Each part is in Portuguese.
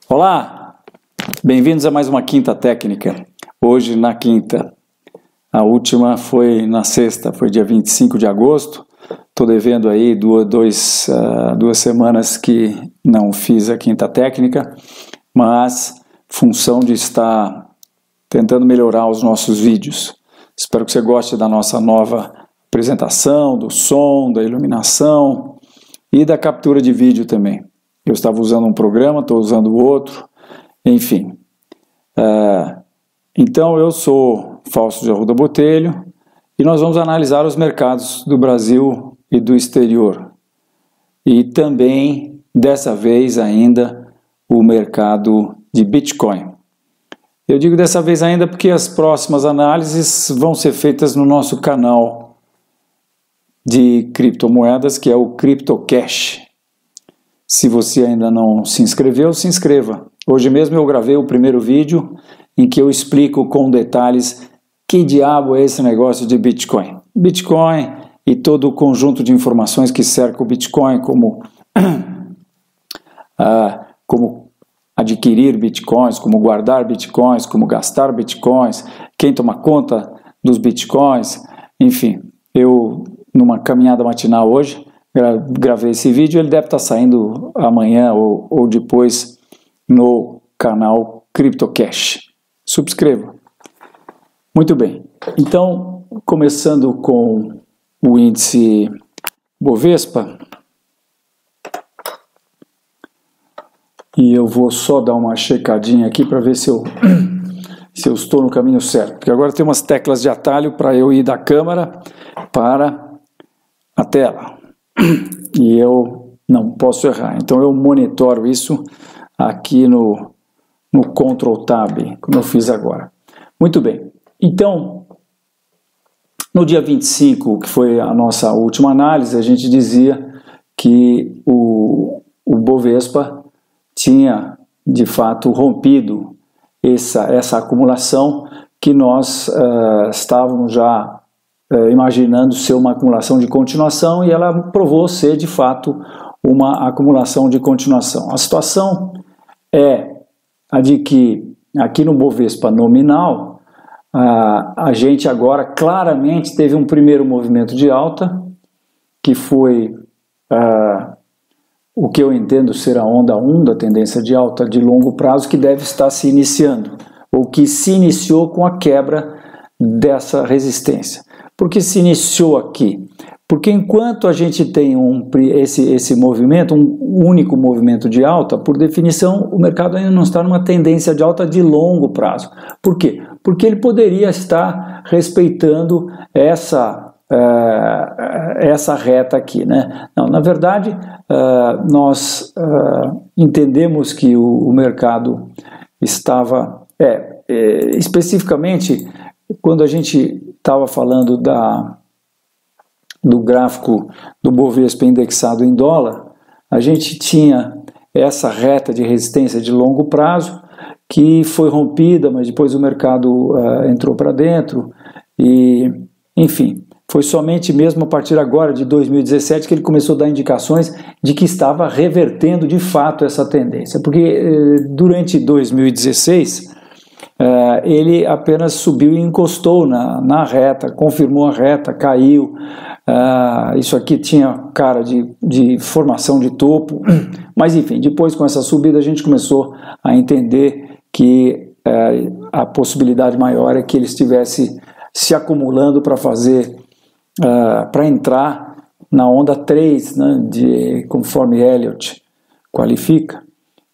Olá, bem-vindos a mais uma Quinta Técnica. Hoje na quinta, a última foi na sexta, foi dia 25 de agosto. Estou devendo aí duas semanas que não fiz a Quinta Técnica, mas função de estar tentando melhorar os nossos vídeos. Espero que você goste da nossa nova apresentação, do som, da iluminação e da captura de vídeo também. Eu estava usando um programa, estou usando outro, enfim. Então eu sou Fausto de Arruda Botelho e nós vamos analisar os mercados do Brasil e do exterior. E também, dessa vez ainda, o mercado de Bitcoin. Eu digo dessa vez ainda porque as próximas análises vão ser feitas no nosso canal de criptomoedas, que é o CryptoCash. Se você ainda não se inscreveu, se inscreva. Hoje mesmo eu gravei o primeiro vídeo em que eu explico com detalhes que diabo é esse negócio de Bitcoin. Bitcoin e todo o conjunto de informações que cerca o Bitcoin, como adquirir Bitcoins, como guardar Bitcoins, como gastar Bitcoins, quem toma conta dos Bitcoins, enfim. Eu, numa caminhada matinal hoje, gravei esse vídeo, ele deve estar saindo amanhã ou depois no canal CryptoCash. Subscreva. Muito bem. Então, começando com o índice Bovespa, e eu vou só dar uma checadinha aqui para ver se eu estou no caminho certo, porque agora tem umas teclas de atalho para eu ir da câmera para a tela. E eu não posso errar, então eu monitoro isso aqui no Ctrl Tab, como eu fiz agora. Muito bem, então no dia 25, que foi a nossa última análise, a gente dizia que o Bovespa tinha de fato rompido essa acumulação que nós estávamos já imaginando ser uma acumulação de continuação, e ela provou ser de fato uma acumulação de continuação. A situação é a de que aqui no Bovespa nominal a gente agora claramente teve um primeiro movimento de alta, que foi o que eu entendo ser a onda 1 da tendência de alta de longo prazo, que deve estar se iniciando, ou que se iniciou com a quebra dessa resistência. Por que se iniciou aqui? Porque enquanto a gente tem esse movimento, um único movimento de alta, por definição o mercado ainda não está numa tendência de alta de longo prazo. Por quê? Porque ele poderia estar respeitando essa reta aqui, né? Não, na verdade, nós entendemos que o mercado estava, especificamente, quando a gente estava falando do gráfico do Bovespa indexado em dólar, a gente tinha essa reta de resistência de longo prazo que foi rompida, mas depois o mercado entrou para dentro e, enfim, foi somente mesmo a partir agora de 2017 que ele começou a dar indicações de que estava revertendo de fato essa tendência, porque durante 2016 ele apenas subiu e encostou na reta, confirmou a reta, caiu. Isso aqui tinha cara de formação de topo, mas enfim, depois com essa subida a gente começou a entender que a possibilidade maior é que ele estivesse se acumulando para para entrar na onda 3, né, conforme Elliott qualifica.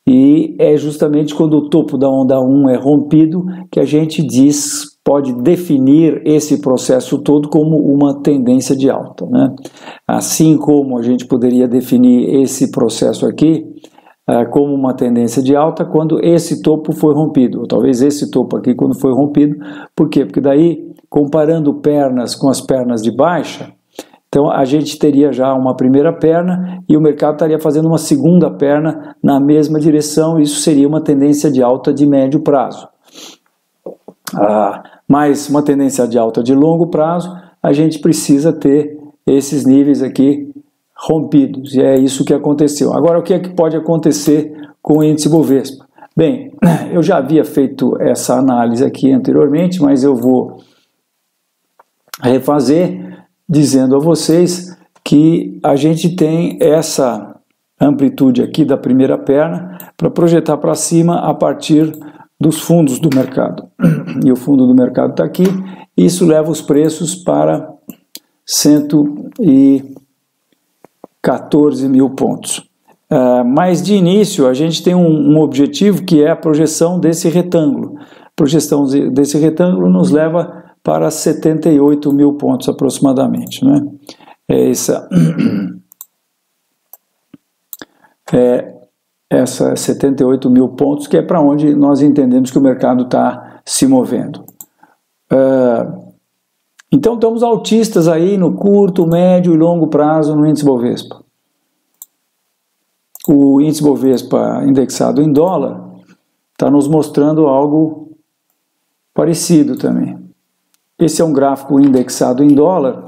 E é justamente quando o topo da onda 1 é rompido que a gente pode definir esse processo todo como uma tendência de alta, né? Assim como a gente poderia definir esse processo aqui como uma tendência de alta quando esse topo foi rompido, ou talvez esse topo aqui quando foi rompido. Por quê? Porque daí, comparando pernas com as pernas de baixa, então a gente teria já uma primeira perna e o mercado estaria fazendo uma segunda perna na mesma direção, e isso seria uma tendência de alta de médio prazo. Mas uma tendência de alta de longo prazo, a gente precisa ter esses níveis aqui rompidos, e é isso que aconteceu. Agora, o que é que pode acontecer com o índice Bovespa? Bem, eu já havia feito essa análise aqui anteriormente, mas eu vou refazer dizendo a vocês que a gente tem essa amplitude aqui da primeira perna para projetar para cima a partir dos fundos do mercado. E o fundo do mercado está aqui, e isso leva os preços para 114 mil pontos. Mas de início a gente tem um objetivo que é a projeção desse retângulo. A projeção desse retângulo nos leva para 78 mil pontos aproximadamente, né? Essa 78 mil pontos, que é para onde nós entendemos que o mercado está se movendo. Então estamos altistas aí no curto, médio e longo prazo no índice Bovespa. O índice Bovespa indexado em dólar está nos mostrando algo parecido também. Esse é um gráfico indexado em dólar,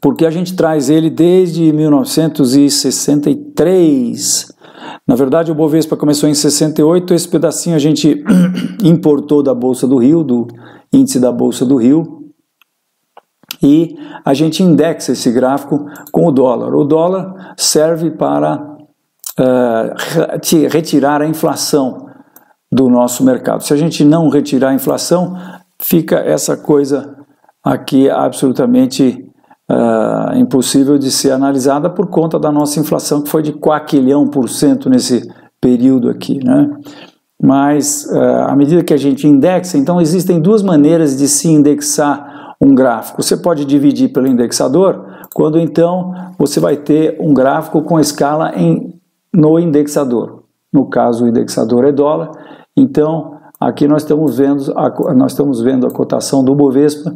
porque a gente traz ele desde 1963. Na verdade, o Bovespa começou em 68, esse pedacinho a gente importou da Bolsa do Rio, do índice da Bolsa do Rio, e a gente indexa esse gráfico com o dólar. O dólar serve para retirar a inflação do nosso mercado. Se a gente não retirar a inflação, fica essa coisa aqui absolutamente impossível de ser analisada por conta da nossa inflação, que foi de 4% nesse período aqui, né? Mas à medida que a gente indexa, então existem duas maneiras de se indexar um gráfico. Você pode dividir pelo indexador, quando então você vai ter um gráfico com escala no indexador. No caso, o indexador é dólar. Então, aqui nós estamos vendo a cotação do Bovespa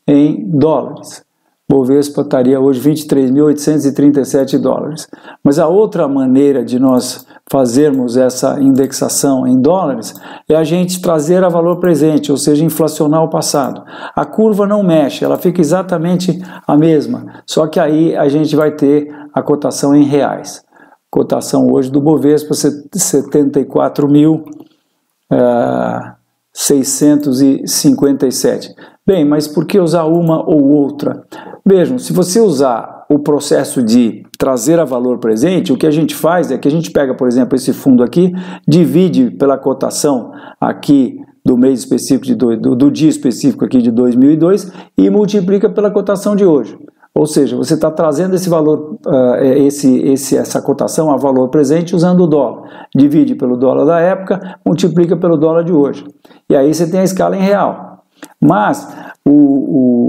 em dólares. Bovespa estaria hoje 23.837 dólares. Mas a outra maneira de nós fazermos essa indexação em dólares é a gente trazer a valor presente, ou seja, inflacionar o passado. A curva não mexe, ela fica exatamente a mesma, só que aí a gente vai ter a cotação em reais. Cotação hoje do Bovespa, 74.657. Bem, mas por que usar uma ou outra? Vejam, se você usar o processo de trazer a valor presente, o que a gente faz é que a gente pega, por exemplo, esse fundo aqui, divide pela cotação aqui do mês específico, do dia específico aqui de 2002 e multiplica pela cotação de hoje. Ou seja, você está trazendo esse valor, essa cotação a valor presente usando o dólar. Divide pelo dólar da época, multiplica pelo dólar de hoje. E aí você tem a escala em real. Mas o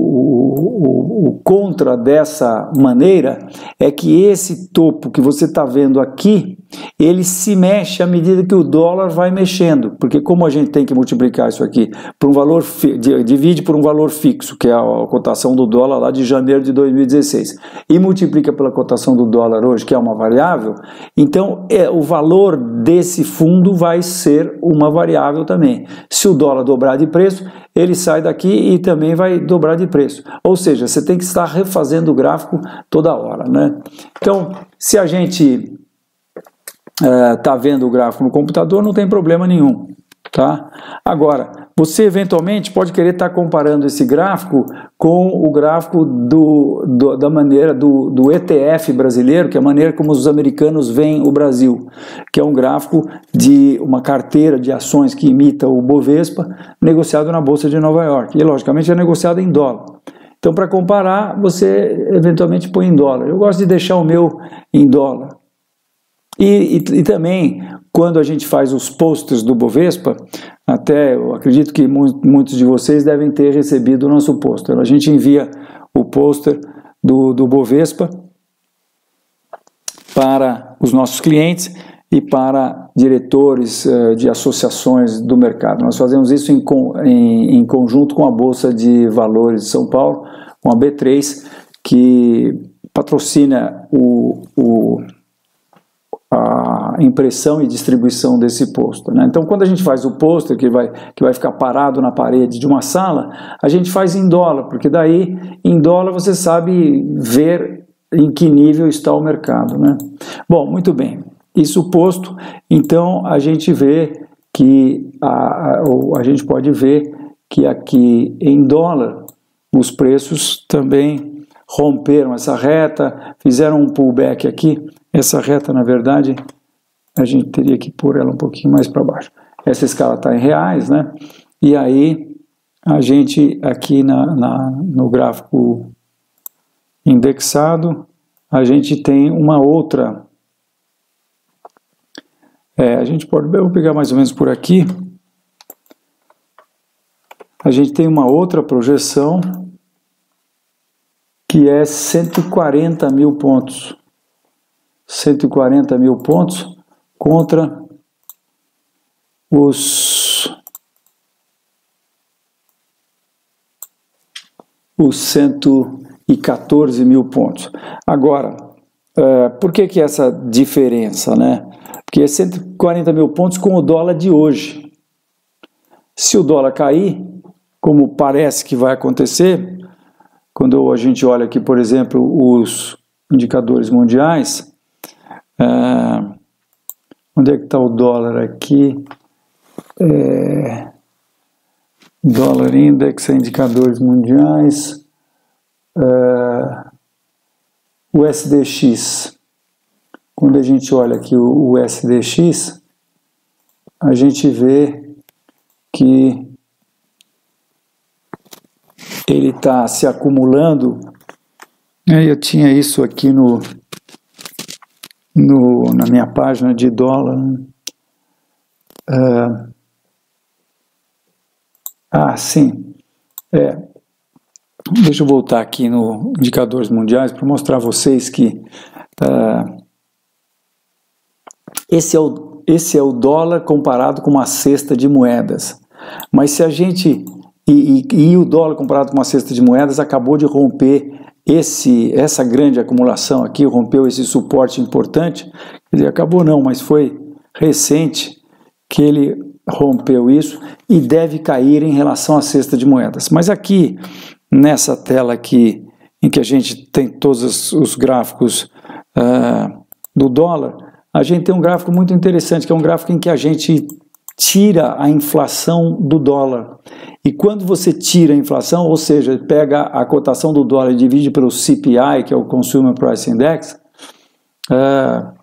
contra dessa maneira é que esse topo que você está vendo aqui, ele se mexe à medida que o dólar vai mexendo, porque como a gente tem que multiplicar isso aqui por um valor, divide por um valor fixo, que é a cotação do dólar lá de janeiro de 2016, e multiplica pela cotação do dólar hoje, que é uma variável, então o valor desse fundo vai ser uma variável também. Se o dólar dobrar de preço, ele sai daqui e também vai dobrar de preço. Ou seja, você tem que estar refazendo o gráfico toda hora, né? Então, se a gente está vendo o gráfico no computador, não tem problema nenhum, tá? Agora, você eventualmente pode querer estar comparando esse gráfico com o gráfico da maneira do ETF brasileiro, que é a maneira como os americanos veem o Brasil, que é um gráfico de uma carteira de ações que imita o Bovespa, negociado na Bolsa de Nova York, e logicamente é negociado em dólar. Então, para comparar, você eventualmente põe em dólar. Eu gosto de deixar o meu em dólar. E também, quando a gente faz os posters do Bovespa, até eu acredito que muitos de vocês devem ter recebido o nosso pôster. A gente envia o pôster do Bovespa para os nossos clientes e para diretores de associações do mercado. Nós fazemos isso em conjunto com a Bolsa de Valores de São Paulo, com a B3, que patrocina a impressão e distribuição desse pôster, né? Então, quando a gente faz o pôster que vai ficar parado na parede de uma sala, a gente faz em dólar, porque daí, em dólar, você sabe ver em que nível está o mercado, né? Bom, muito bem. Isso posto, então a gente vê que a gente pode ver que aqui em dólar os preços também romperam essa reta, fizeram um pullback aqui. Essa reta, na verdade, a gente teria que pôr ela um pouquinho mais para baixo. Essa escala está em reais, né? E aí a gente aqui no gráfico indexado, a gente tem uma outra. Eu vou pegar mais ou menos por aqui. A gente tem uma outra projeção que é 140 mil pontos. 140 mil pontos contra os 114 mil pontos. Agora, por que essa diferença, né? Porque é 140 mil pontos com o dólar de hoje. Se o dólar cair, como parece que vai acontecer, quando a gente olha aqui, por exemplo, os indicadores mundiais, onde é que está o dólar aqui? Dólar Index, indicadores mundiais, o SDX. Quando a gente olha aqui o SDX, a gente vê que ele está se acumulando. Eu tinha isso aqui na minha página de dólar. Sim. Deixa eu voltar aqui no indicadores mundiais para mostrar a vocês que esse é o dólar comparado com uma cesta de moedas. Mas se a gente... E o dólar comparado com uma cesta de moedas acabou de romper essa grande acumulação aqui, rompeu esse suporte importante. Ele acabou não, mas foi recente que ele rompeu isso e deve cair em relação à cesta de moedas. Mas aqui, nessa tela aqui, em que a gente tem todos os gráficos do dólar, a gente tem um gráfico muito interessante, que é um gráfico em que a gente tira a inflação do dólar. E quando você tira a inflação, ou seja, pega a cotação do dólar e divide pelo CPI, que é o Consumer Price Index, na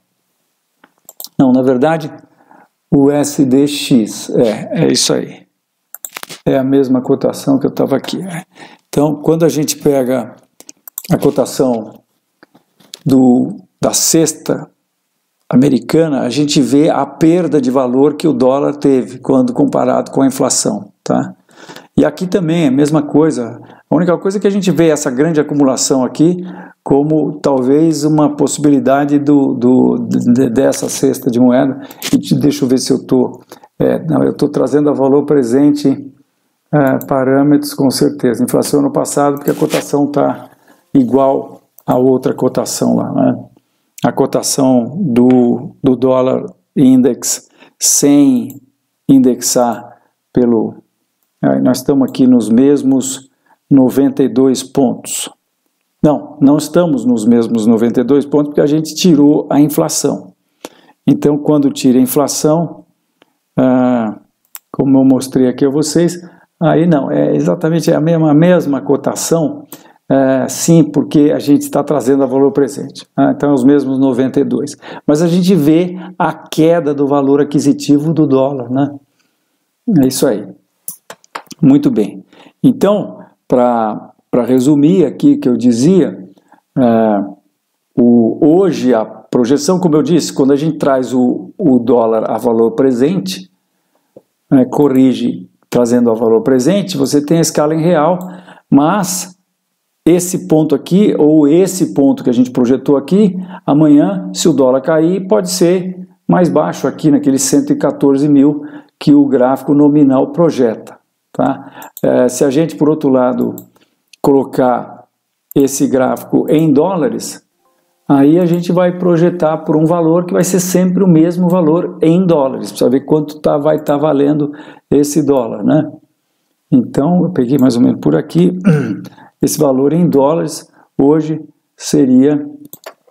verdade, o SDX, é isso aí. É a mesma cotação que eu estava aqui. Então, quando a gente pega a cotação da cesta americana, a gente vê a perda de valor que o dólar teve quando comparado com a inflação, tá? E aqui também é a mesma coisa. A única coisa é que a gente vê essa grande acumulação aqui como talvez uma possibilidade dessa cesta de moeda. E deixa eu ver se eu estou... eu estou trazendo a valor presente parâmetros com certeza. Inflação no passado, porque a cotação está igual a outra cotação lá, né? A cotação do dólar index sem indexar pelo... nós estamos aqui nos mesmos 92 pontos. Não estamos nos mesmos 92 pontos porque a gente tirou a inflação. Então, quando tira a inflação, como eu mostrei aqui a vocês, aí não, é exatamente a mesma cotação. Sim, porque a gente está trazendo a valor presente. Então é os mesmos 92. Mas a gente vê a queda do valor aquisitivo do dólar, né? É isso aí. Muito bem. Então, para resumir aqui o que eu dizia, hoje a projeção, como eu disse, quando a gente traz o dólar a valor presente, corrige trazendo a valor presente, você tem a escala em real, mas... esse ponto aqui, ou esse ponto que a gente projetou aqui, amanhã, se o dólar cair, pode ser mais baixo aqui, naqueles 114 mil que o gráfico nominal projeta. Tá? Se a gente, por outro lado, colocar esse gráfico em dólares, aí a gente vai projetar por um valor que vai ser sempre o mesmo valor em dólares, para saber quanto vai estar valendo esse dólar, né? Então, eu peguei mais ou menos por aqui... esse valor em dólares hoje seria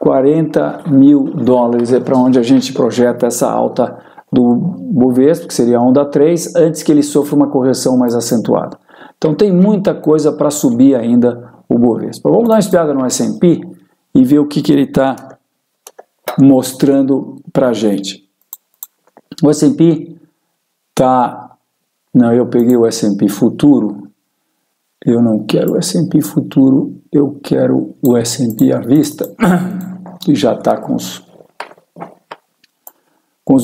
40 mil dólares é para onde a gente projeta essa alta do Bovespa, que seria a onda 3, antes que ele sofra uma correção mais acentuada. Então tem muita coisa para subir ainda o Bovespa. Vamos dar uma espiada no S&P e ver o que ele está mostrando para a gente. O S&P está... Não, eu peguei o S&P futuro. Eu não quero o S&P futuro, eu quero o S&P à vista, que já está com os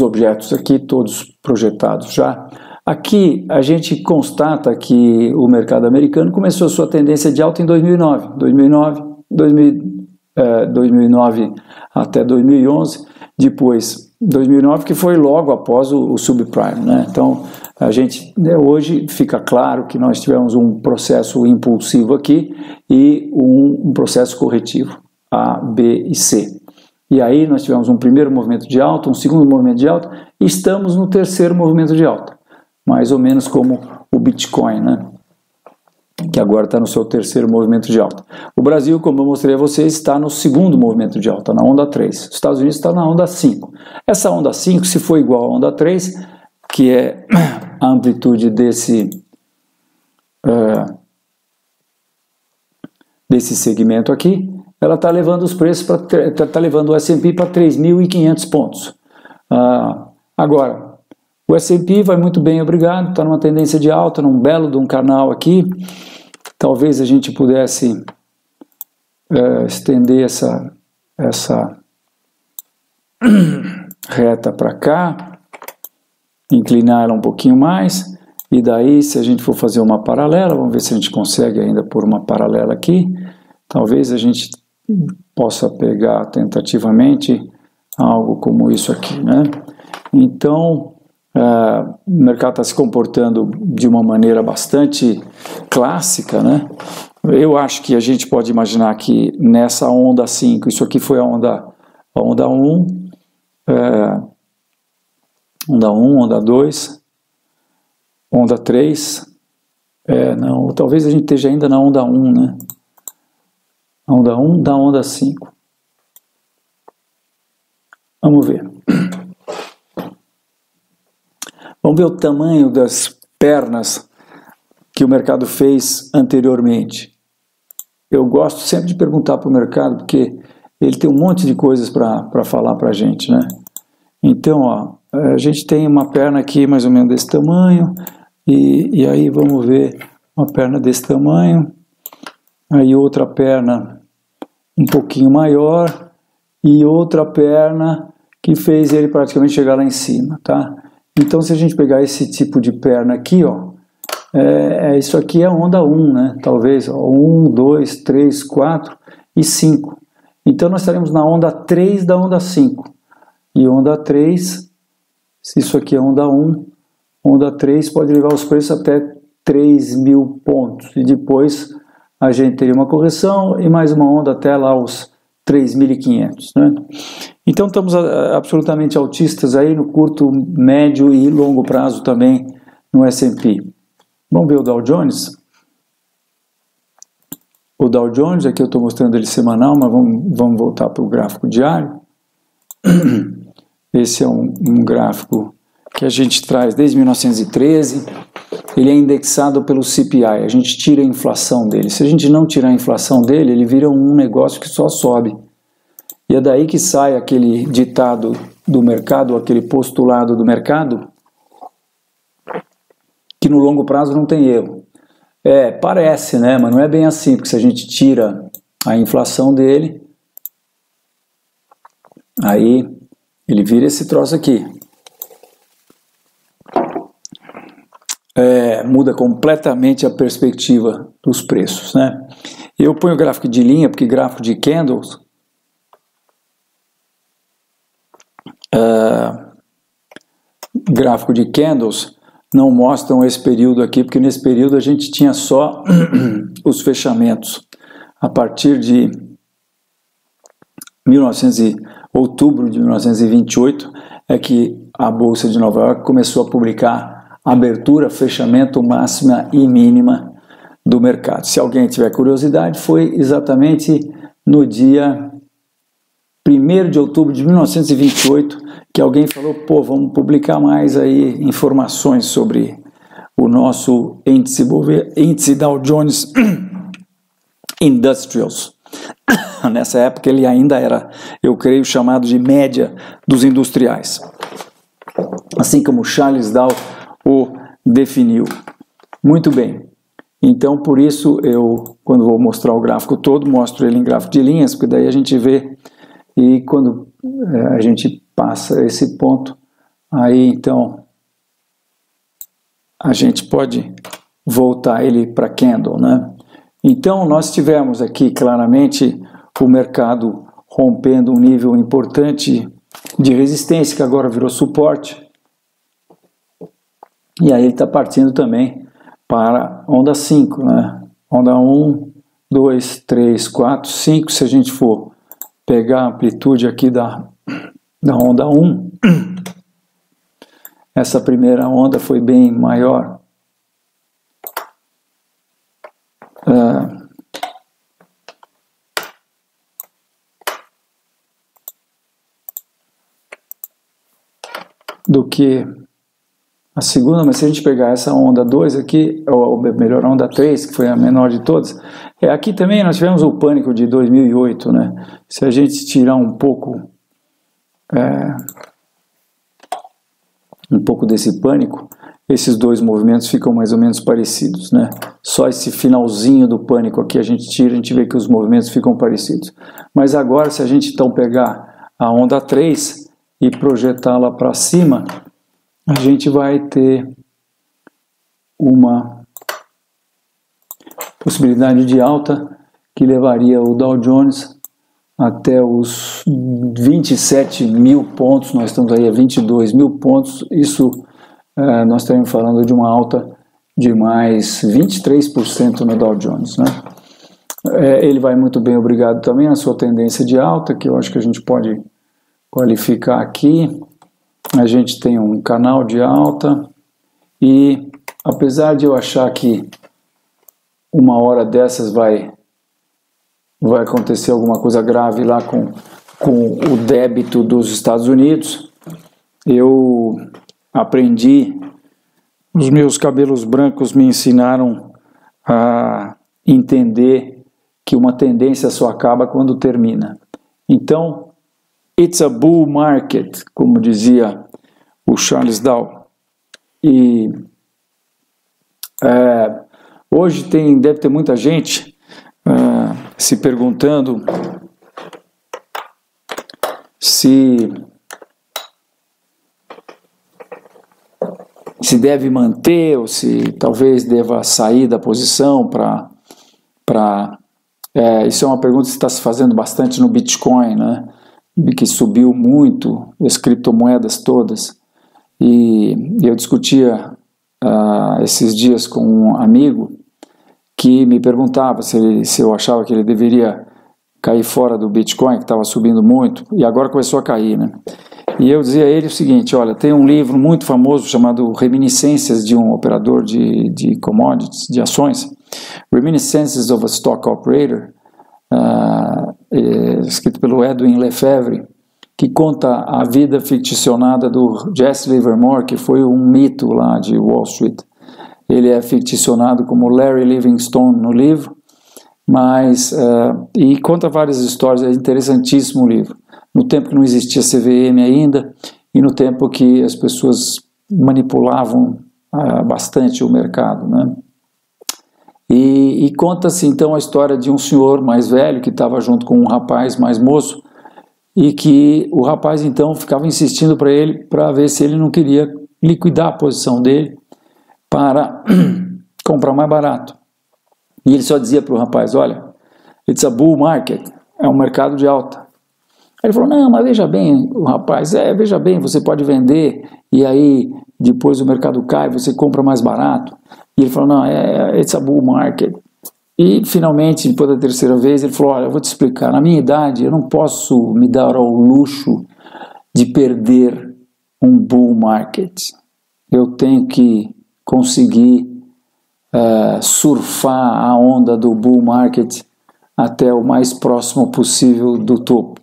objetos aqui todos projetados já. Aqui a gente constata que o mercado americano começou a sua tendência de alta em 2009. 2009 até 2011, depois 2009 que foi logo após o subprime, né? Então a gente, hoje fica claro que nós tivemos um processo impulsivo aqui e um processo corretivo, A, B e C. E aí nós tivemos um primeiro movimento de alta, um segundo movimento de alta e estamos no terceiro movimento de alta, mais ou menos como o Bitcoin, né? Que agora está no seu terceiro movimento de alta. O Brasil, como eu mostrei a vocês, está no segundo movimento de alta, na onda 3. Os Estados Unidos está na onda 5. Essa onda 5, se for igual à onda 3, que é a amplitude desse segmento aqui, ela está levando os preços, está levando o S&P para 3.500 pontos. Agora, o S&P vai muito bem, obrigado, está numa tendência de alta, num belo de um canal aqui. Talvez a gente pudesse estender essa reta para cá, inclinar ela um pouquinho mais, e daí se a gente for fazer uma paralela, vamos ver se a gente consegue ainda pôr uma paralela aqui, talvez a gente possa pegar tentativamente algo como isso aqui, né? Então, o mercado está se comportando de uma maneira bastante clássica, né? Eu acho que a gente pode imaginar que nessa onda 5, isso aqui foi a onda 1, onda 2, onda 3, não, talvez a gente esteja ainda na onda 1, né? A onda 1 da onda 5. Vamos ver. Vamos ver o tamanho das pernas que o mercado fez anteriormente. Eu gosto sempre de perguntar para o mercado, porque ele tem um monte de coisas para falar para a gente, né? Então, ó, a gente tem uma perna aqui mais ou menos desse tamanho, e aí vamos ver uma perna desse tamanho, aí outra perna um pouquinho maior, e outra perna que fez ele praticamente chegar lá em cima, tá? Então, se a gente pegar esse tipo de perna aqui, ó, isso aqui é onda 1, né? Talvez 1, 2, 3, 4 e 5. Então, nós estaremos na onda 3 da onda 5. E onda 3, se isso aqui é onda 1, onda 3 pode levar os preços até 3.000 pontos. E depois a gente teria uma correção e mais uma onda até lá os 3.500, né? Então estamos absolutamente altistas aí no curto, médio e longo prazo também no S&P. Vamos ver o Dow Jones? O Dow Jones, aqui eu estou mostrando ele semanal, mas vamos voltar para o gráfico diário. Esse é um gráfico que a gente traz desde 1913. Ele é indexado pelo CPI, a gente tira a inflação dele. Se a gente não tirar a inflação dele, ele vira um negócio que só sobe. E é daí que sai aquele ditado do mercado, aquele postulado do mercado, que no longo prazo não tem erro. Parece, né? Mas não é bem assim, porque se a gente tira a inflação dele, aí ele vira esse troço aqui. Muda completamente a perspectiva dos preços, né? Eu ponho o gráfico de linha, porque gráfico de candles... gráfico de candles não mostram esse período aqui, porque nesse período a gente tinha só os fechamentos. A partir de outubro de 1928 é que a Bolsa de Nova York começou a publicar abertura, fechamento, máxima e mínima do mercado. Se alguém tiver curiosidade, foi exatamente no dia 1º de outubro de 1928, que alguém falou, pô, vamos publicar mais aí informações sobre o nosso índice Dow Jones Industrials. Nessa época ele ainda era, eu creio, chamado de média dos industriais, assim como Charles Dow o definiu. Muito bem, então por isso eu, quando vou mostrar o gráfico todo, mostro ele em gráfico de linhas, porque daí a gente vê, e quando a gente passa esse ponto, aí então a gente pode voltar ele para candle, né? Então nós tivemos aqui claramente o mercado rompendo um nível importante de resistência, que agora virou suporte, e aí ele está partindo também para onda 5, né? Onda 1, 2, 3, 4, 5, se a gente for pegar a amplitude aqui da onda 1, essa primeira onda foi bem maior. Do que a segunda, mas se a gente pegar essa onda 2 aqui, ou melhor, a onda 3, que foi a menor de todas, aqui também nós tivemos o pânico de 2008, né? Se a gente tirar um pouco desse pânico, esses dois movimentos ficam mais ou menos parecidos, né? Só esse finalzinho do pânico aqui a gente tira, a gente vê que os movimentos ficam parecidos. Mas agora, se a gente então pegar a onda 3 e projetá-la para cima, a gente vai ter uma possibilidade de alta que levaria o Dow Jones até os 27 mil pontos, nós estamos aí a 22 mil pontos, isso nós estamos falando de uma alta de mais 23% no Dow Jones, né? Ele vai muito bem, obrigado também, na sua tendência de alta, que eu acho que a gente pode qualificar aqui. A gente tem um canal de alta e, apesar de eu achar que uma hora dessas vai acontecer alguma coisa grave lá com o débito dos Estados Unidos, eu aprendi, os meus cabelos brancos me ensinaram a entender que uma tendência só acaba quando termina. Então, it's a bull market, como dizia o Charles Dow. E hoje deve ter muita gente se perguntando se deve manter ou se talvez deva sair da posição isso é uma pergunta que está se fazendo bastante no Bitcoin, né? Que subiu muito, as criptomoedas todas, e eu discutia esses dias com um amigo que me perguntava se eu achava que ele deveria cair fora do Bitcoin, que estava subindo muito, e agora começou a cair, né? E eu dizia a ele o seguinte, olha, tem um livro muito famoso chamado Reminiscências de um Operador de Commodities, de Ações, Reminiscences of a Stock Operator, escrito pelo Edwin Lefebvre, que conta a vida ficcionada do Jesse Livermore, que foi um mito lá de Wall Street. Ele é ficcionado como Larry Livingstone no livro, mas e conta várias histórias, é interessantíssimo o livro. No tempo que não existia CVM ainda, e no tempo que as pessoas manipulavam bastante o mercado, né? E conta-se então a história de um senhor mais velho que estava junto com um rapaz mais moço, e que o rapaz então ficava insistindo para ele, para ver se ele não queria liquidar a posição dele para comprar mais barato. E ele só dizia para o rapaz, olha, it's a bull market, é um mercado de alta. Aí ele falou, não, mas veja bem, o rapaz, veja bem, você pode vender, e aí depois o mercado cai, você compra mais barato. E ele falou, não, it's a bull market. E finalmente, depois da terceira vez, ele falou, olha, eu vou te explicar, na minha idade eu não posso me dar ao luxo de perder um bull market. Eu tenho que conseguir surfar a onda do bull market até o mais próximo possível do topo.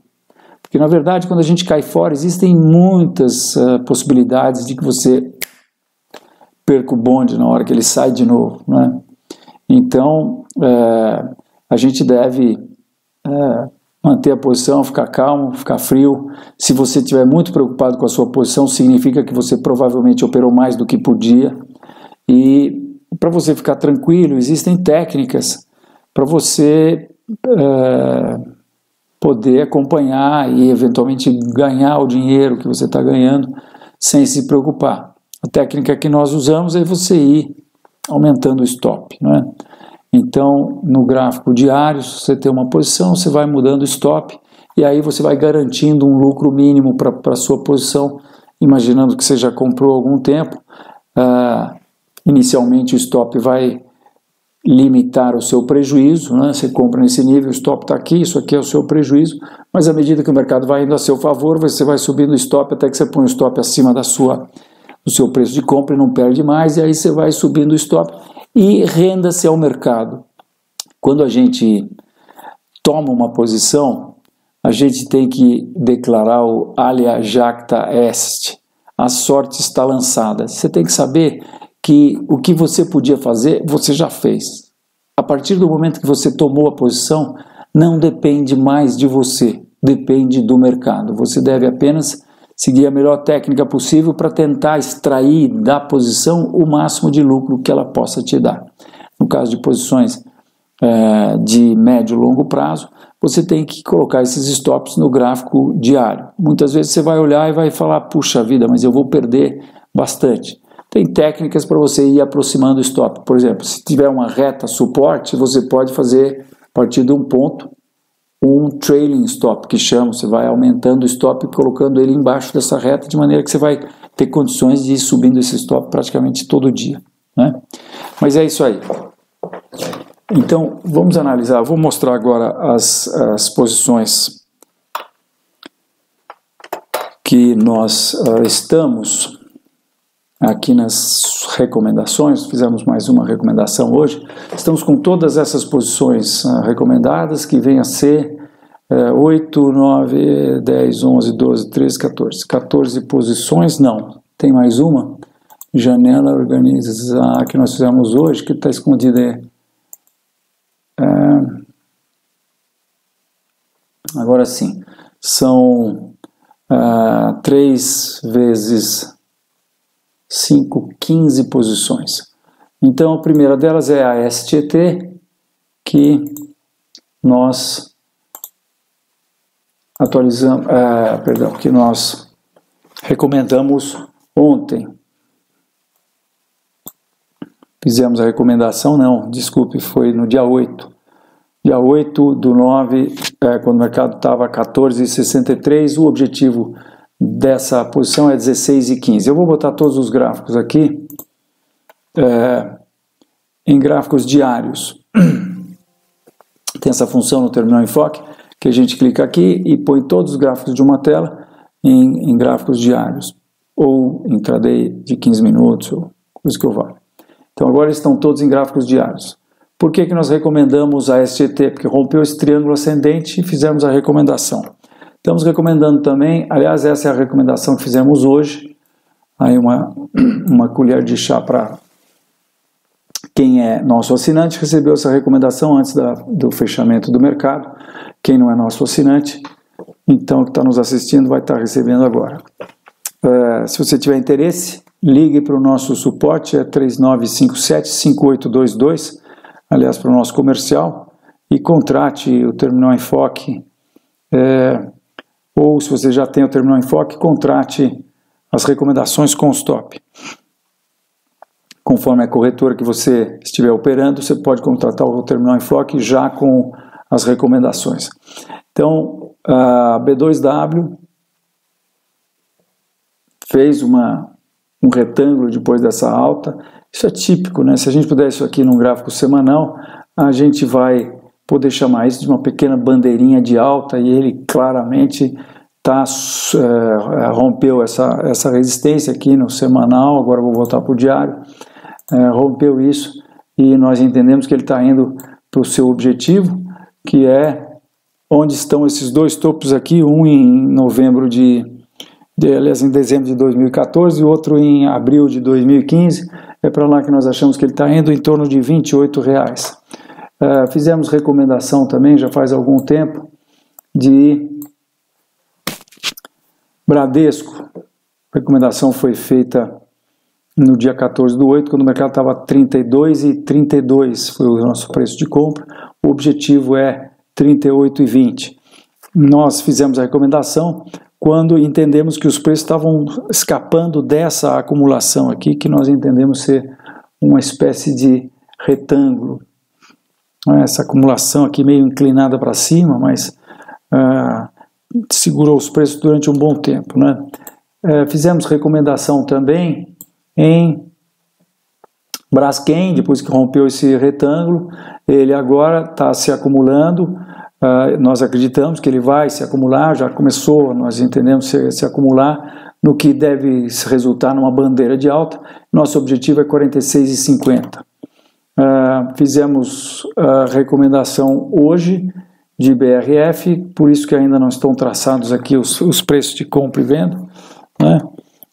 Porque, na verdade, quando a gente cai fora, existem muitas possibilidades de que você perca o bonde na hora que ele sai de novo, né? Então, a gente deve manter a posição, ficar calmo, ficar frio. Se você estiver muito preocupado com a sua posição, significa que você provavelmente operou mais do que podia. E para você ficar tranquilo, existem técnicas para você poder acompanhar e eventualmente ganhar o dinheiro que você está ganhando sem se preocupar. A técnica que nós usamos é você ir aumentando o stop, né? Então, no gráfico diário, se você tem uma posição, você vai mudando o stop e aí você vai garantindo um lucro mínimo para a sua posição, imaginando que você já comprou há algum tempo. Inicialmente o stop vai limitar o seu prejuízo, né? Você compra nesse nível, o stop está aqui, isso aqui é o seu prejuízo, mas à medida que o mercado vai indo a seu favor, você vai subindo o stop até que você põe o stop acima do seu preço de compra e não perde mais, e aí você vai subindo o stop e renda-se ao mercado. Quando a gente toma uma posição, a gente tem que declarar o alia jacta est, a sorte está lançada. Você tem que saber que o que você podia fazer, você já fez. A partir do momento que você tomou a posição, não depende mais de você, depende do mercado. Você deve apenas seguir a melhor técnica possível para tentar extrair da posição o máximo de lucro que ela possa te dar. No caso de posições de médio e longo prazo, você tem que colocar esses stops no gráfico diário. Muitas vezes você vai olhar e vai falar, puxa vida, mas eu vou perder bastante. Tem técnicas para você ir aproximando o stop. Por exemplo, se tiver uma reta suporte, você pode fazer, a partir de um ponto, um trailing stop, que chama, você vai aumentando o stop e colocando ele embaixo dessa reta, de maneira que você vai ter condições de ir subindo esse stop praticamente todo dia, né? Mas é isso aí. Então, vamos analisar, vou mostrar agora as posições que nós estamos aqui nas recomendações. Fizemos mais uma recomendação hoje. Estamos com todas essas posições recomendadas, que vem a ser 8, 9, 10, 11, 12, 13, 14. 14 posições, não. Tem mais uma. Janela organizar que nós fizemos hoje, que está escondida aí. Agora sim. São 3 vezes 5, 15 posições. Então, a primeira delas é a STT, que nós atualizamos, que nós recomendamos ontem. Fizemos a recomendação, não, desculpe, foi no dia 8. Dia 8/9, quando o mercado estava a 14,63, o objetivo dessa posição é 16,15. Eu vou botar todos os gráficos aqui em gráficos diários. Tem essa função no terminal enfoque que a gente clica aqui e põe todos os gráficos de uma tela em gráficos diários ou intraday de 15 minutos, ou coisa que eu vale. Então agora estão todos em gráficos diários. Por que nós recomendamos a STT? Porque rompeu esse triângulo ascendente e fizemos a recomendação. Estamos recomendando também, aliás, essa é a recomendação que fizemos hoje, aí uma colher de chá para quem é nosso assinante, recebeu essa recomendação antes do fechamento do mercado. Quem não é nosso assinante, então que está nos assistindo, vai estar recebendo agora. Se você tiver interesse, ligue para o nosso suporte, é 3957-5822, aliás, para o nosso comercial, e contrate o Terminal Enfoque, ou se você já tem o Terminal Enfoque, contrate as recomendações com stop. Conforme a corretora que você estiver operando, você pode contratar o Terminal Enfoque já com as recomendações. Então, a B2W fez um retângulo depois dessa alta. Isso é típico, né? Se a gente puder isso aqui num gráfico semanal, a gente vai poder chamar isso de uma pequena bandeirinha de alta, e ele claramente rompeu essa resistência aqui no semanal. Agora eu vou voltar para o diário. Rompeu isso e nós entendemos que ele está indo para o seu objetivo, que é onde estão esses dois topos aqui, um em aliás, em dezembro de 2014 e outro em abril de 2015, é para lá que nós achamos que ele está indo, em torno de R$28. Fizemos recomendação também, já faz algum tempo, de Bradesco. A recomendação foi feita no dia 14/8, quando o mercado estava 32,32, foi o nosso preço de compra. O objetivo é 38,20. Nós fizemos a recomendação quando entendemos que os preços estavam escapando dessa acumulação aqui, que nós entendemos ser uma espécie de retângulo. Essa acumulação aqui meio inclinada para cima, mas segurou os preços durante um bom tempo, né? Fizemos recomendação também em Braskem, depois que rompeu esse retângulo, ele agora está se acumulando. Nós acreditamos que ele vai se acumular, já começou, nós entendemos se acumular, no que deve resultar numa bandeira de alta. Nosso objetivo é 46,50. Fizemos a recomendação hoje de BRF, por isso que ainda não estão traçados aqui os preços de compra e venda, né?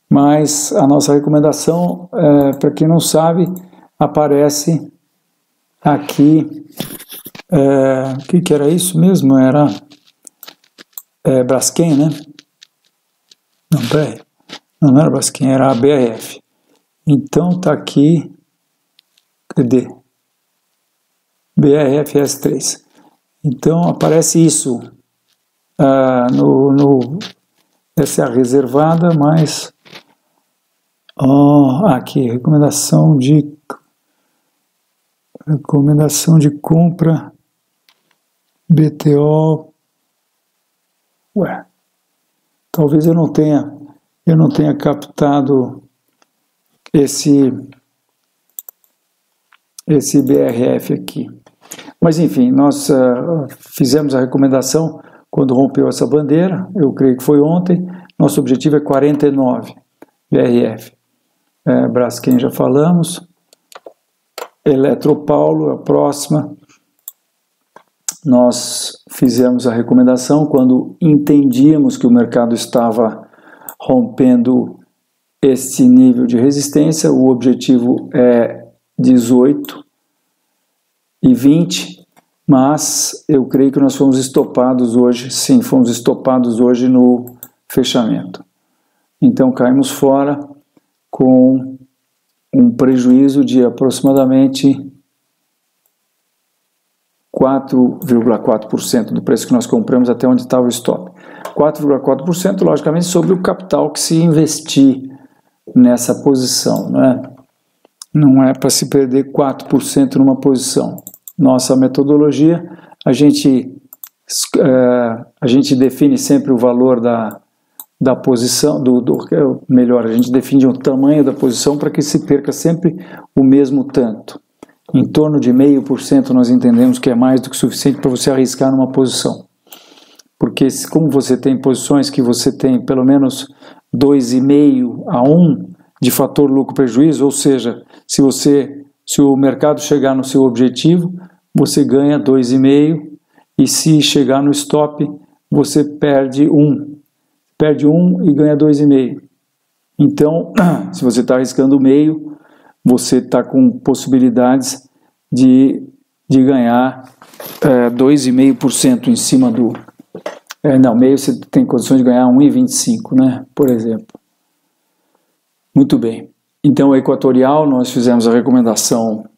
Mas a nossa recomendação, para quem não sabe, aparece aqui. O que era isso mesmo? Era Braskem, né? Não era Braskem, era a BRF. Então está aqui, cadê? BRF S3. Então aparece isso essa é a reservada, mas aqui, recomendação de compra BTO. Talvez eu não tenha captado esse BRF aqui. Mas enfim, nós fizemos a recomendação quando rompeu essa bandeira, eu creio que foi ontem. Nosso objetivo é 49 BRF. Braskem já falamos. Eletropaulo, a próxima. Nós fizemos a recomendação quando entendíamos que o mercado estava rompendo este nível de resistência. O objetivo é 18,20, mas eu creio que nós fomos estopados hoje. Sim, fomos estopados hoje no fechamento. Então caímos fora com um prejuízo de aproximadamente 4,4% do preço que nós compramos até onde estava o stop. 4,4%, logicamente, sobre o capital que se investir nessa posição, né? Não é para se perder 4% numa posição. Nossa metodologia, a gente define sempre o valor da posição, melhor, a gente define o tamanho da posição para que se perca sempre o mesmo tanto. Em torno de 0,5% nós entendemos que é mais do que suficiente para você arriscar numa posição. Porque como você tem posições que você tem pelo menos 2,5 a 1 de fator lucro-prejuízo, ou seja, se o mercado chegar no seu objetivo, você ganha 2,5, e se chegar no stop, você perde 1. Perde 1 e ganha 2,5. Então, se você está arriscando meio, você está com possibilidades de ganhar 2,5% em cima do... meio você tem condições de ganhar 1,25, né? Por exemplo. Muito bem. Então, o Equatorial, nós fizemos a recomendação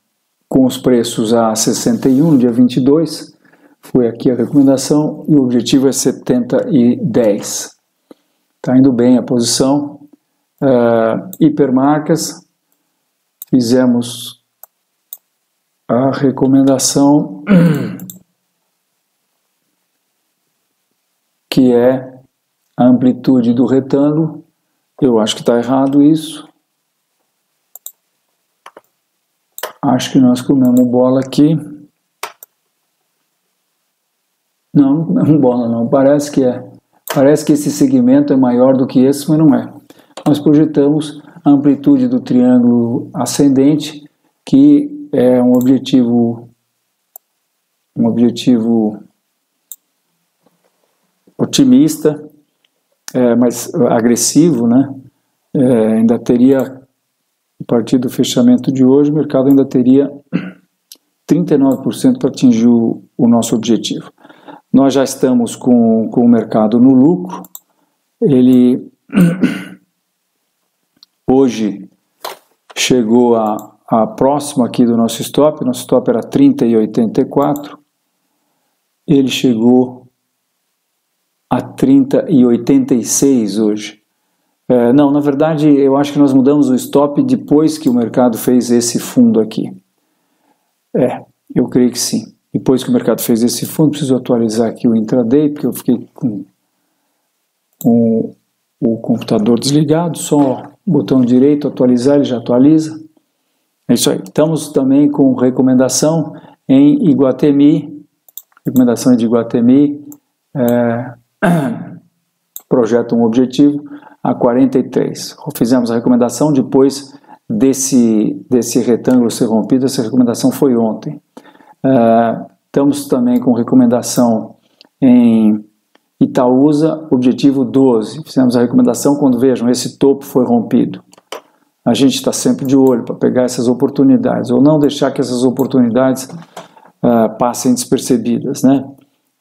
com os preços a 61, no dia 22. Foi aqui a recomendação e o objetivo é 70,10. Está indo bem a posição. Hipermarcas, fizemos a recomendação que é a amplitude do retângulo. Eu acho que está errado isso. Acho que nós comemos bola aqui. Não comemos bola não, parece que é. Parece que esse segmento é maior do que esse, mas não é. Nós projetamos a amplitude do triângulo ascendente, que é um objetivo otimista, mas agressivo, né? Ainda teria, a partir do fechamento de hoje, o mercado ainda teria 39% para atingir o nosso objetivo. Nós já estamos com o mercado no lucro. Ele hoje chegou a próxima aqui do nosso stop era 30,84, ele chegou a 30,86 hoje. Não, na verdade eu acho que nós mudamos o stop depois que o mercado fez esse fundo aqui. Eu creio que sim. Depois que o mercado fez esse fundo, preciso atualizar aqui o intraday, porque eu fiquei com o computador desligado, só botão direito, atualizar, ele já atualiza. É isso aí. Estamos também com recomendação em Iguatemi, recomendação de Iguatemi, projeto um objetivo a 43. Fizemos a recomendação depois desse retângulo ser rompido, essa recomendação foi ontem. Estamos também com recomendação em Itaúsa, objetivo 12. Fizemos a recomendação quando, vejam, esse topo foi rompido. A gente está sempre de olho para pegar essas oportunidades, ou não deixar que essas oportunidades passem despercebidas, né?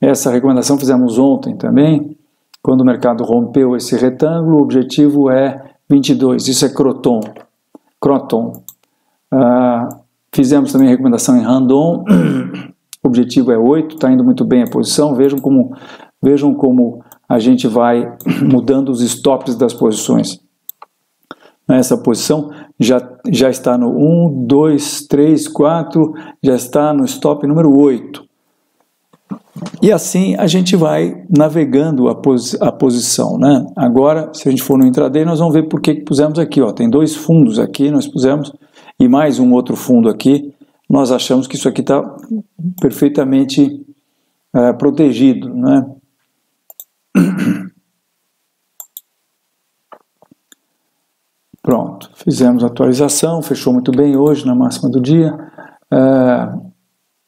Essa recomendação fizemos ontem também, quando o mercado rompeu esse retângulo, o objetivo é 22, isso é Croton. Fizemos também recomendação em Randon, o objetivo é 8, está indo muito bem a posição, vejam como a gente vai mudando os stops das posições. Essa posição já está no 1, 2, 3, 4, já está no stop número 8. E assim a gente vai navegando a posição, né? Agora, se a gente for no intraday, nós vamos ver por que pusemos aqui. Tem dois fundos aqui, nós pusemos, e mais um outro fundo aqui. Nós achamos que isso aqui está perfeitamente protegido, né? Pronto, fizemos a atualização, fechou muito bem hoje na máxima do dia.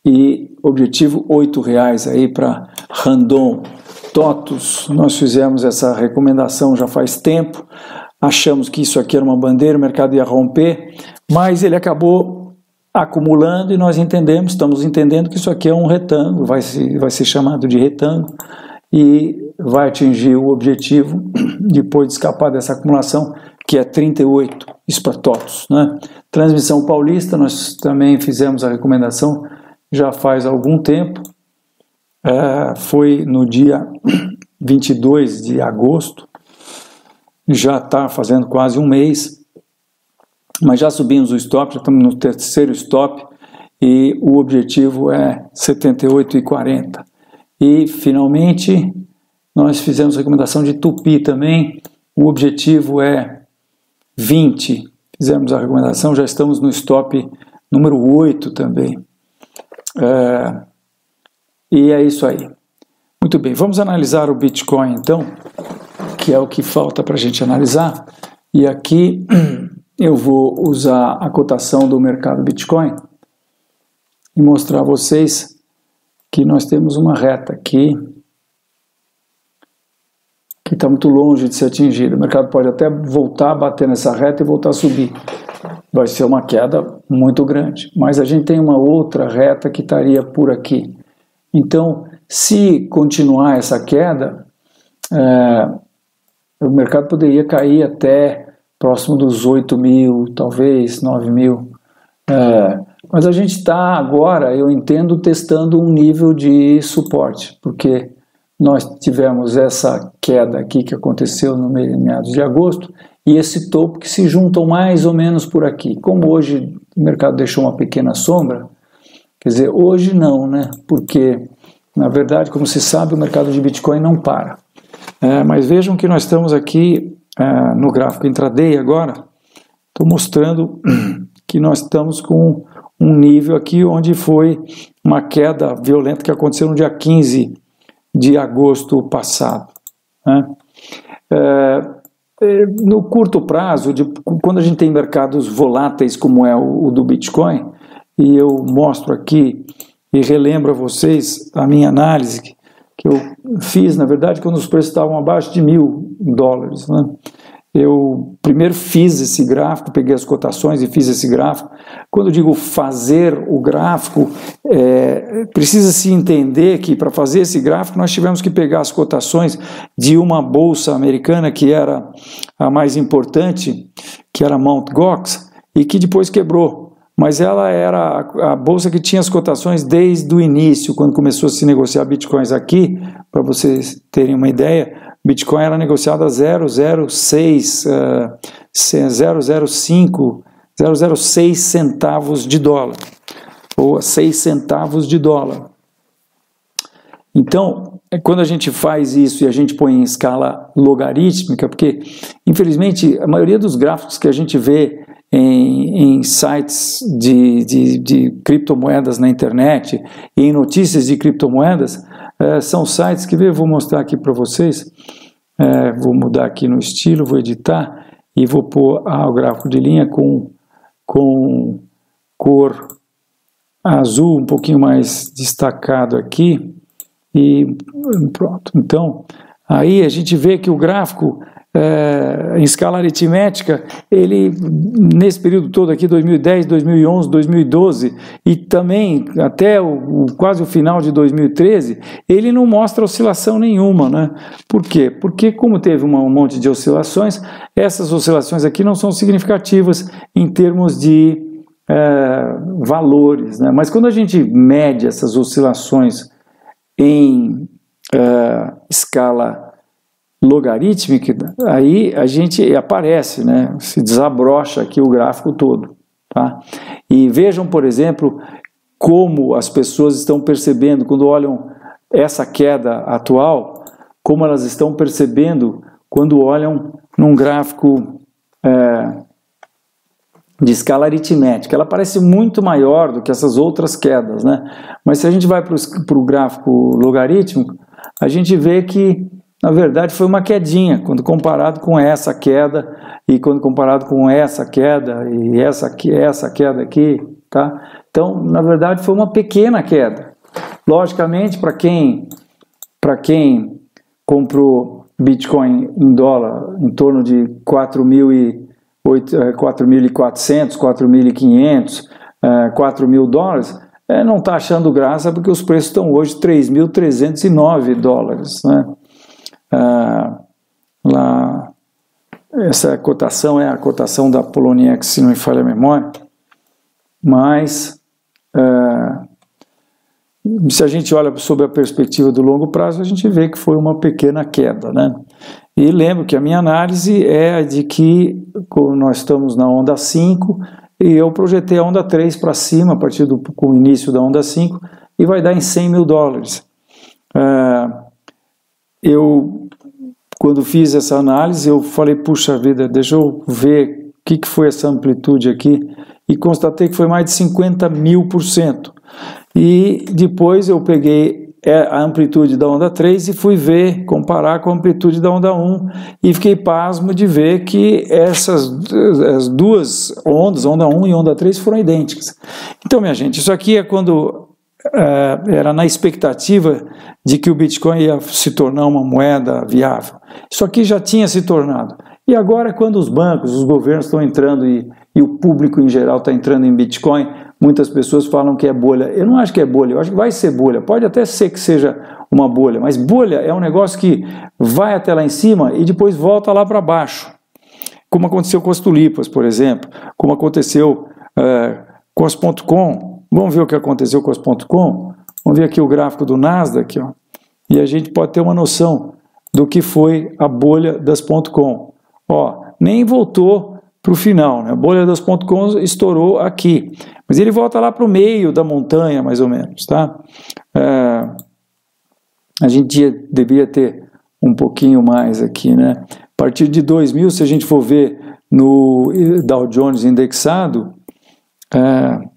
E objetivo R$8 aí para Randon. TOTUS, nós fizemos essa recomendação já faz tempo, achamos que isso aqui era uma bandeira, o mercado ia romper, mas ele acabou acumulando e nós estamos entendendo que isso aqui é um retângulo, vai ser chamado de retângulo e vai atingir o objetivo depois de escapar dessa acumulação, que é 38, isso para TOTUS, né? Transmissão Paulista, nós também fizemos a recomendação já faz algum tempo, foi no dia 22 de agosto, já está fazendo quase um mês, mas já subimos o stop, já estamos no terceiro stop e o objetivo é 78,40. E finalmente nós fizemos a recomendação de Tupi também, o objetivo é 20, fizemos a recomendação, já estamos no stop número 8 também. E é isso aí. Muito bem, vamos analisar o Bitcoin então, que é o que falta para a gente analisar. E aqui eu vou usar a cotação do mercado Bitcoin e mostrar a vocês que nós temos uma reta aqui que está muito longe de ser atingida. O mercado pode até voltar a bater nessa reta e voltar a subir. Vai ser uma queda muito grande. Mas a gente tem uma outra reta que estaria por aqui. Então, se continuar essa queda, o mercado poderia cair até próximo dos 8 mil, talvez 9 mil. Mas a gente está agora, eu entendo, testando um nível de suporte, porque nós tivemos essa queda aqui que aconteceu no meados de agosto e esse topo que se juntam mais ou menos por aqui. Como hoje o mercado deixou uma pequena sombra, quer dizer, hoje não, né? Porque, na verdade, como se sabe, o mercado de Bitcoin não para. Mas vejam que nós estamos aqui no gráfico intraday agora, estou mostrando que nós estamos com um nível aqui onde foi uma queda violenta que aconteceu no dia 15 de agosto passado, né? No curto prazo, quando a gente tem mercados voláteis como é o do Bitcoin, e eu mostro aqui e relembro a vocês a minha análise, que eu fiz, na verdade, quando os preços estavam abaixo de $1.000, né? Eu primeiro fiz esse gráfico, peguei as cotações e fiz esse gráfico. Quando eu digo fazer o gráfico, precisa se entender que para fazer esse gráfico nós tivemos que pegar as cotações de uma bolsa americana que era a mais importante, que era Mt. Gox, e que depois quebrou. Mas ela era a bolsa que tinha as cotações desde o início, quando começou a se negociar bitcoins aqui, para vocês terem uma ideia. Bitcoin era negociado a 0,06 centavos de dólar, ou a 6 centavos de dólar. Então, quando a gente faz isso e a gente põe em escala logarítmica, porque, infelizmente, a maioria dos gráficos que a gente vê em sites de criptomoedas na internet e em notícias de criptomoedas, são sites que eu vou mostrar aqui para vocês. Vou mudar aqui no estilo, vou editar e vou pôr o gráfico de linha com cor azul um pouquinho mais destacado aqui e pronto. Então, aí a gente vê que o gráfico em escala aritmética, ele nesse período todo aqui, 2010, 2011, 2012 e também até quase o final de 2013, ele não mostra oscilação nenhuma, né? Por quê? Porque como teve um monte de oscilações, essas oscilações aqui não são significativas em termos de valores, né? Mas quando a gente mede essas oscilações em escala logarítmica, aí a gente aparece, né? Se desabrocha aqui o gráfico todo, tá? E vejam, por exemplo, como as pessoas estão percebendo, quando olham essa queda atual, como elas estão percebendo quando olham num gráfico de escala aritmética. Ela parece muito maior do que essas outras quedas, né? Mas se a gente vai para o gráfico logarítmico, a gente vê que na verdade foi uma quedinha, quando comparado com essa queda, e quando comparado com essa queda, e essa queda aqui, tá? Então, na verdade, foi uma pequena queda. Logicamente, para quem comprou Bitcoin em dólar em torno de 4.400, 4.500, $4.000, não está achando graça porque os preços estão hoje $3.309, né? Lá, essa cotação é a cotação da Poloniex, se não me falha a memória, mas se a gente olha sob a perspectiva do longo prazo, a gente vê que foi uma pequena queda, né? E lembro que a minha análise é de que nós estamos na onda 5 e eu projetei a onda 3 para cima a partir com o início da onda 5 e vai dar em $100.000. Quando fiz essa análise, eu falei, puxa vida, deixa eu ver o que foi essa amplitude aqui, e constatei que foi mais de 50.000%. E depois eu peguei a amplitude da onda 3 e fui comparar com a amplitude da onda 1, e fiquei pasmo de ver que as duas ondas, onda 1 e onda 3, foram idênticas. Então, minha gente, isso aqui é quando era na expectativa de que o Bitcoin ia se tornar uma moeda viável. Isso aqui já tinha se tornado. E agora, quando os bancos, os governos estão entrando e o público em geral está entrando em Bitcoin, muitas pessoas falam que é bolha. Eu não acho que é bolha, eu acho que vai ser bolha. Pode até ser que seja uma bolha, mas bolha é um negócio que vai até lá em cima e depois volta lá para baixo. Como aconteceu com as tulipas, por exemplo, como aconteceu com as .com. Vamos ver o que aconteceu com as .com? Vamos ver aqui o gráfico do Nasdaq, ó, e a gente pode ter uma noção do que foi a bolha das .com. Ó, nem voltou para o final, né? A bolha das .com estourou aqui, mas ele volta lá para o meio da montanha, mais ou menos, tá? A gente deveria ter um pouquinho mais aqui, né? A partir de 2000, se a gente for ver no Dow Jones indexado, onde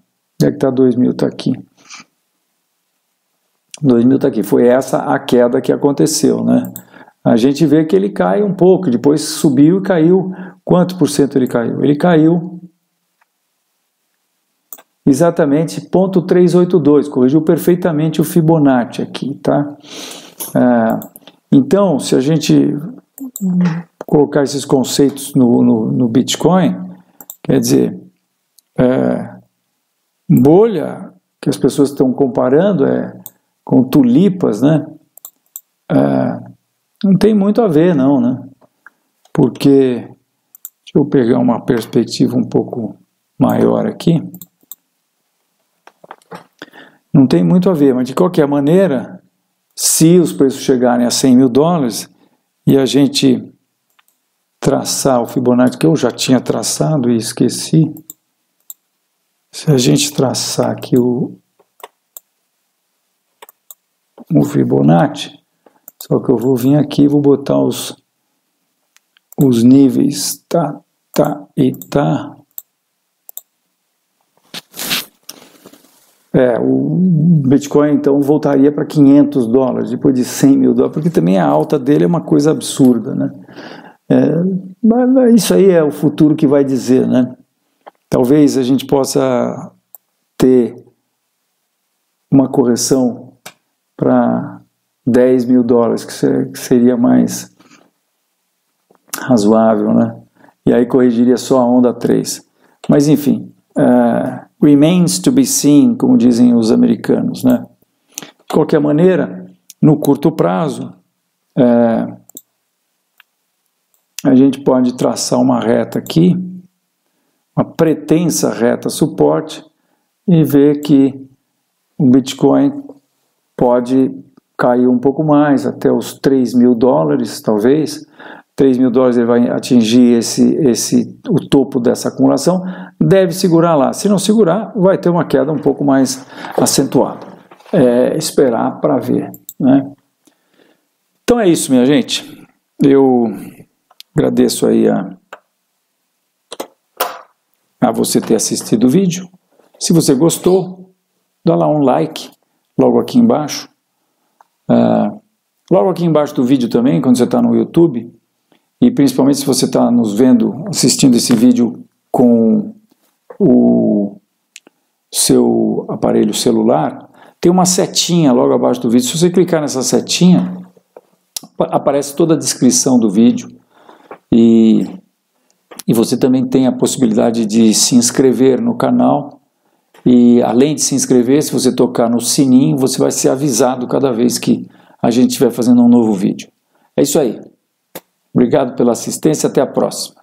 é que está 2000? Está aqui. 2000 está aqui. Foi essa a queda que aconteceu, né? A gente vê que ele cai um pouco, depois subiu e caiu. Quanto por cento ele caiu? Ele caiu exatamente 0,382, corrigiu perfeitamente o Fibonacci aqui, tá? Então, se a gente colocar esses conceitos no Bitcoin, quer dizer, bolha que as pessoas estão comparando com tulipas, né? Não tem muito a ver, não, né? Porque, deixa eu pegar uma perspectiva um pouco maior aqui. Não tem muito a ver, mas de qualquer maneira, se os preços chegarem a 100 mil dólares e a gente traçar o Fibonacci, que eu já tinha traçado e esqueci, se a gente traçar aqui o Fibonacci, só que eu vou vir aqui e vou botar os níveis, tá. O Bitcoin então voltaria para 500 dólares, depois de 100 mil dólares, porque também a alta dele é uma coisa absurda, né? Mas isso aí é o futuro que vai dizer, né? Talvez a gente possa ter uma correção para 10 mil dólares, que seria mais razoável, né? E aí corrigiria só a onda 3. Mas enfim, remains to be seen, como dizem os americanos, né? De qualquer maneira, no curto prazo, a gente pode traçar uma reta aqui, uma pretensa reta suporte, e ver que o Bitcoin pode cair um pouco mais, até os 3 mil dólares, talvez. 3 mil dólares ele vai atingir o topo dessa acumulação, deve segurar lá. Se não segurar, vai ter uma queda um pouco mais acentuada. Esperar para ver, né? Então é isso, minha gente. Eu agradeço aí a você ter assistido o vídeo. Se você gostou, dá lá um like logo aqui embaixo. Logo aqui embaixo do vídeo também, quando você está no YouTube, e principalmente se você está nos vendo, assistindo esse vídeo com o seu aparelho celular, tem uma setinha logo abaixo do vídeo. Se você clicar nessa setinha, aparece toda a descrição do vídeo, e você também tem a possibilidade de se inscrever no canal, e além de se inscrever, se você tocar no sininho, você vai ser avisado cada vez que a gente estiver fazendo um novo vídeo. É isso aí. Obrigado pela assistência, até a próxima.